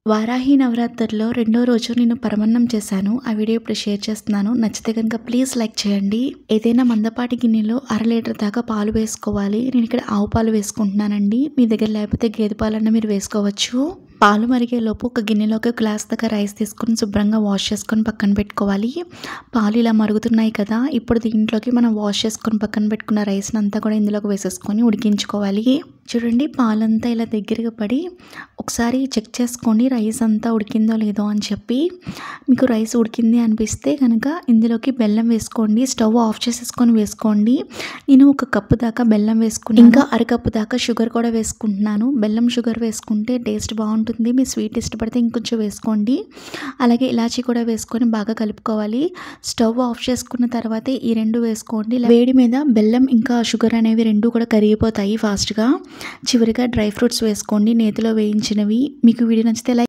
వారాహి నవరాత్రుల్లో రెండో రోజు నేను పరమాన్నం చేశాను. ఆ వీడియో ఇప్పుడు షేర్ చేస్తున్నాను. నచ్చితే కనుక ప్లీజ్ లైక్ చేయండి. ఏదైనా మందపాటి గిన్నెలో 1/2 లీటర్ దాకా పాలు వేసుకోవాలి. నేను ఇక్కడ ఆవు పాలు వేసుకుంటున్నానండి. మీ దగ్గర లేకపోతే గేదె పాలన్నా మీరు వేసుకోవచ్చు. పాలు మరిగేలోపు ఒక గిన్నెలోకి ఒక గ్లాస్ దాకా రైస్ తీసుకొని శుభ్రంగా వాష్ చేసుకొని పక్కన పెట్టుకోవాలి. పాలు ఇలా మరుగుతున్నాయి కదా, ఇప్పుడు దీంట్లోకి మనం వాష్ చేసుకొని పక్కన పెట్టుకున్న రైస్ని అంతా కూడా ఇందులోకి వేసేసుకొని ఉడికించుకోవాలి. చూడండి, పాలంతా ఇలా దగ్గరగా పడి ఒకసారి చెక్ చేసుకోండి రైస్ అంతా ఉడికిందో లేదో అని చెప్పి. మీకు రైస్ ఉడికింది అనిపిస్తే కనుక ఇందులోకి బెల్లం వేసుకోండి. స్టవ్ ఆఫ్ చేసేసుకొని వేసుకోండి. నేను 1 కప్పు దాకా బెల్లం వేసుకున్నాను. ఇంకా 1/2 కప్పు దాకా షుగర్ కూడా వేసుకుంటున్నాను. బెల్లం షుగర్ వేసుకుంటే టేస్ట్ బాగుంటుంది. మీ స్వీట్ ఇష్టపడితే ఇంకొంచెం వేసుకోండి. అలాగే ఇలాచీ కూడా వేసుకొని బాగా కలుపుకోవాలి. స్టవ్ ఆఫ్ చేసుకున్న తర్వాతే ఈ 2 వేసుకోండి. వేడి మీద బెల్లం ఇంకా షుగర్ అనేవి 2 కూడా కరిగిపోతాయి ఫాస్ట్గా. చివరిగా డ్రై ఫ్రూట్స్ వేసుకోండి, నేతిలో వేయించినవి. మీకు వీడియో నచ్చితే లైక్